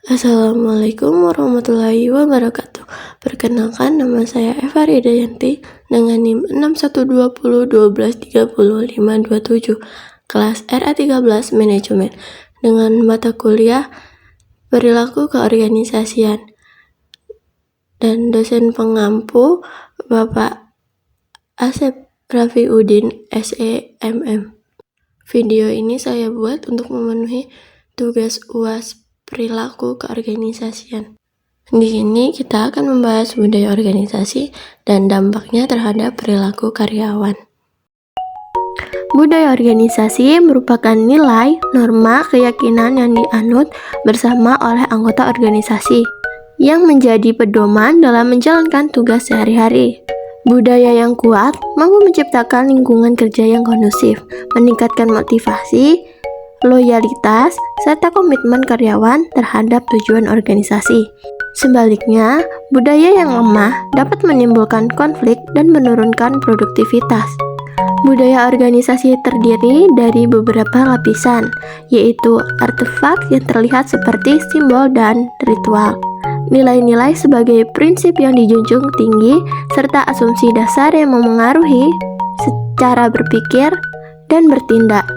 Assalamualaikum warahmatullahi wabarakatuh. Perkenalkan, nama saya Eva Ridayanti dengan NIM 612012300527, kelas RA13 Manajemen, dengan mata kuliah Perilaku Keorganisasian, dan dosen pengampu Bapak Asep Rafiuddin SEMM. Video ini saya buat untuk memenuhi tugas UAS Perilaku Keorganisasian. Di sini kita akan membahas budaya organisasi dan dampaknya terhadap perilaku karyawan. Budaya organisasi merupakan nilai, norma, keyakinan yang dianut bersama oleh anggota organisasi yang menjadi pedoman dalam menjalankan tugas sehari-hari. Budaya yang kuat mampu menciptakan lingkungan kerja yang kondusif, meningkatkan motivasi, loyalitas, serta komitmen karyawan terhadap tujuan organisasi. Sebaliknya, budaya yang lemah dapat menimbulkan konflik dan menurunkan produktivitas. Budaya organisasi terdiri dari beberapa lapisan, yaitu artefak yang terlihat seperti simbol dan ritual, nilai-nilai sebagai prinsip yang dijunjung tinggi, serta asumsi dasar yang memengaruhi secara berpikir dan bertindak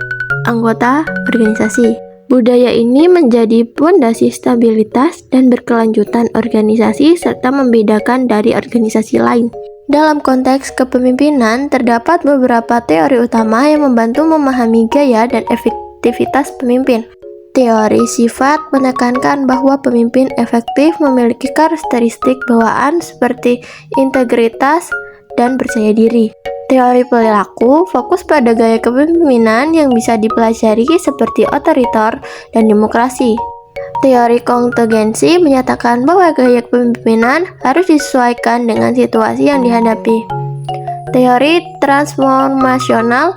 anggota organisasi. Budaya ini menjadi pondasi stabilitas dan berkelanjutan organisasi serta membedakan dari organisasi lain. Dalam konteks kepemimpinan, terdapat beberapa teori utama yang membantu memahami gaya dan efektivitas pemimpin. Teori sifat menekankan bahwa pemimpin efektif memiliki karakteristik bawaan seperti integritas dan percaya diri. Teori perilaku fokus pada gaya kepemimpinan yang bisa dipelajari seperti otoriter dan demokrasi. Teori kontingensi menyatakan bahwa gaya kepemimpinan harus disesuaikan dengan situasi yang dihadapi. Teori transformasional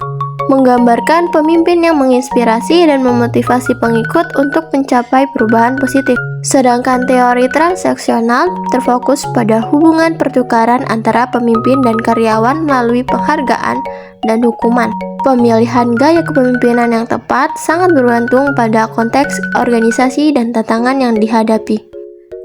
menggambarkan pemimpin yang menginspirasi dan memotivasi pengikut untuk mencapai perubahan positif. Sedangkan teori transaksional terfokus pada hubungan pertukaran antara pemimpin dan karyawan melalui penghargaan dan hukuman. Pemilihan gaya kepemimpinan yang tepat sangat bergantung pada konteks organisasi dan tantangan yang dihadapi.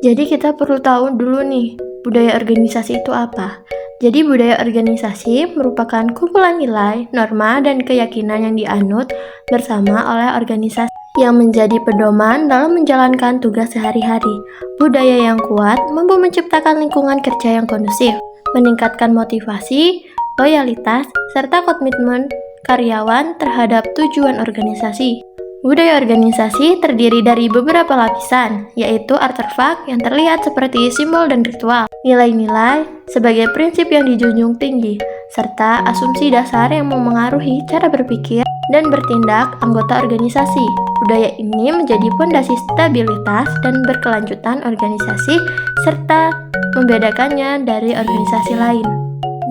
Jadi kita perlu tahu dulu nih, budaya organisasi itu apa? Jadi budaya organisasi merupakan kumpulan nilai, norma, dan keyakinan yang dianut bersama oleh organisasi yang menjadi pedoman dalam menjalankan tugas sehari-hari. Budaya yang kuat mampu menciptakan lingkungan kerja yang kondusif, meningkatkan motivasi, loyalitas, serta komitmen karyawan terhadap tujuan organisasi. Budaya organisasi terdiri dari beberapa lapisan, yaitu artefak yang terlihat seperti simbol dan ritual, nilai-nilai sebagai prinsip yang dijunjung tinggi, serta asumsi dasar yang memengaruhi cara berpikir dan bertindak anggota organisasi. Budaya ini menjadi fondasi stabilitas dan berkelanjutan organisasi, serta membedakannya dari organisasi lain.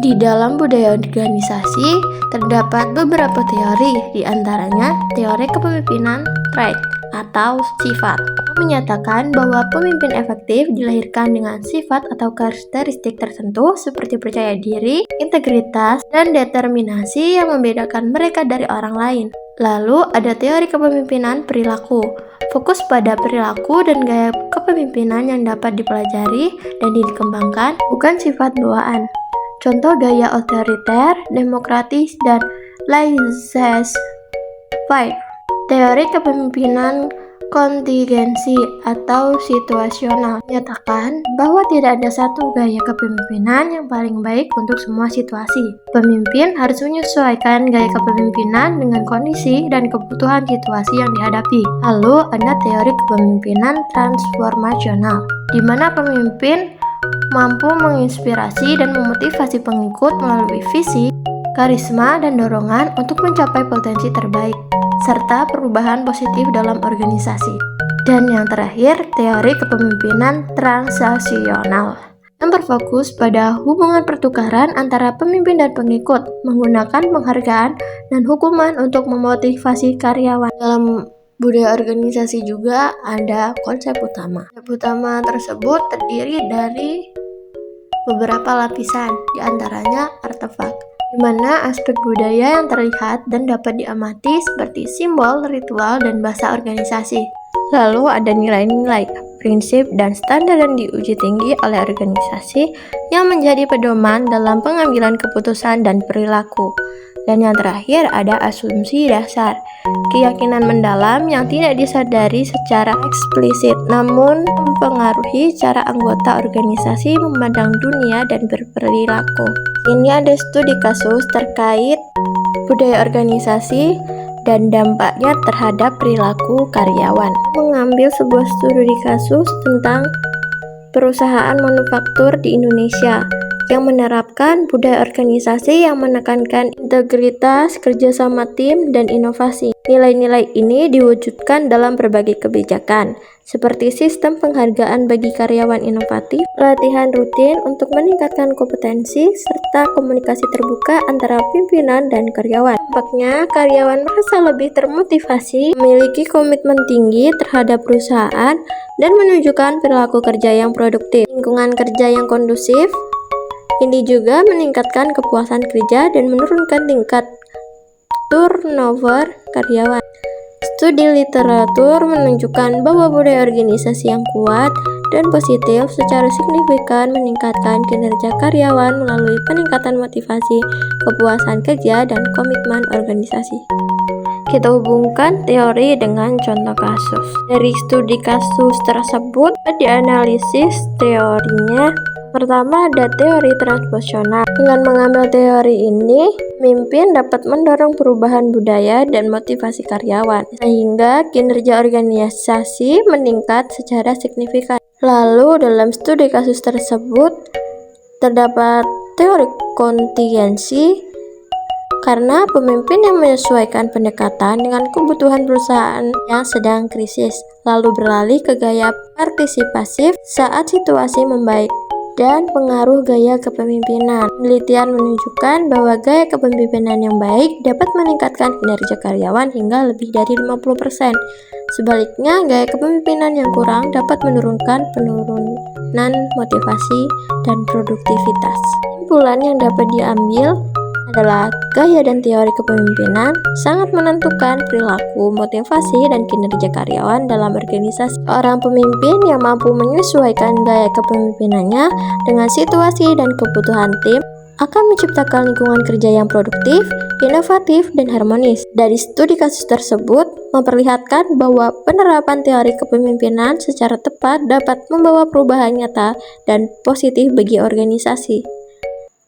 Di dalam budaya organisasi terdapat beberapa teori, diantaranya teori kepemimpinan trait atau sifat, menyatakan bahwa pemimpin efektif dilahirkan dengan sifat atau karakteristik tertentu seperti percaya diri, integritas, dan determinasi yang membedakan mereka dari orang lain. Lalu ada teori kepemimpinan perilaku, fokus pada perilaku dan gaya kepemimpinan yang dapat dipelajari dan dikembangkan, bukan sifat bawaan. Contoh gaya otoriter, demokratis, dan laissez-faire. Teori kepemimpinan kontingensi atau situasional menyatakan bahwa tidak ada satu gaya kepemimpinan yang paling baik untuk semua situasi. Pemimpin harus menyesuaikan gaya kepemimpinan dengan kondisi dan kebutuhan situasi yang dihadapi. Lalu ada teori kepemimpinan transformasional, di mana pemimpin mampu menginspirasi dan memotivasi pengikut melalui visi, karisma, dan dorongan untuk mencapai potensi terbaik, serta perubahan positif dalam organisasi. Dan yang terakhir, teori kepemimpinan transaksional yang berfokus pada hubungan pertukaran antara pemimpin dan pengikut, menggunakan penghargaan dan hukuman untuk memotivasi karyawan. Dalam budaya organisasi juga ada konsep utama. Konsep utama tersebut terdiri dari beberapa lapisan, diantaranya artefak, di mana aspek budaya yang terlihat dan dapat diamati seperti simbol, ritual, dan bahasa organisasi. Lalu ada nilai-nilai. prinsip, dan standar yang diuji tinggi oleh organisasi yang menjadi pedoman dalam pengambilan keputusan dan perilaku. Dan yang terakhir ada asumsi dasar, keyakinan mendalam yang tidak disadari secara eksplisit namun mempengaruhi cara anggota organisasi memandang dunia dan berperilaku. Ini ada studi kasus terkait budaya organisasi dan dampaknya terhadap perilaku karyawan. Mengambil sebuah studi kasus tentang perusahaan manufaktur di Indonesia yang menerapkan budaya organisasi yang menekankan integritas, kerjasama tim, dan inovasi. Nilai-nilai ini diwujudkan dalam berbagai kebijakan, seperti sistem penghargaan bagi karyawan inovatif, latihan rutin untuk meningkatkan kompetensi, serta komunikasi terbuka antara pimpinan dan karyawan. Dampaknya, karyawan merasa lebih termotivasi, memiliki komitmen tinggi terhadap perusahaan, dan menunjukkan perilaku kerja yang produktif. Lingkungan kerja yang kondusif ini juga meningkatkan kepuasan kerja dan menurunkan tingkat turnover karyawan. Studi literatur menunjukkan bahwa budaya organisasi yang kuat dan positif secara signifikan meningkatkan kinerja karyawan melalui peningkatan motivasi, kepuasan kerja, dan komitmen organisasi. Kita hubungkan teori dengan contoh kasus. Dari studi kasus tersebut, dianalisis teorinya. Pertama ada teori transposisional. Dengan mengambil teori ini, pemimpin dapat mendorong perubahan budaya dan motivasi karyawan, sehingga kinerja organisasi meningkat secara signifikan. Lalu dalam studi kasus tersebut, terdapat teori kontingensi, karena pemimpin yang menyesuaikan pendekatan dengan kebutuhan perusahaan yang sedang krisis, lalu beralih ke gaya partisipasif saat situasi membaik, dan pengaruh gaya kepemimpinan. Penelitian menunjukkan bahwa gaya kepemimpinan yang baik dapat meningkatkan kinerja karyawan hingga lebih dari 50%. Sebaliknya, gaya kepemimpinan yang kurang dapat menurunkan penurunan motivasi dan produktivitas. Kesimpulan yang dapat diambil adalah gaya dan teori kepemimpinan sangat menentukan perilaku, motivasi, dan kinerja karyawan dalam organisasi. Seorang pemimpin yang mampu menyesuaikan gaya kepemimpinannya dengan situasi dan kebutuhan tim akan menciptakan lingkungan kerja yang produktif, inovatif, dan harmonis. Dari studi kasus tersebut memperlihatkan bahwa penerapan teori kepemimpinan secara tepat dapat membawa perubahan nyata dan positif bagi organisasi.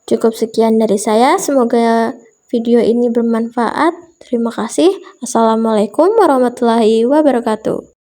Cukup sekian dari saya, semoga video ini bermanfaat. Terima kasih. Assalamualaikum warahmatullahi wabarakatuh.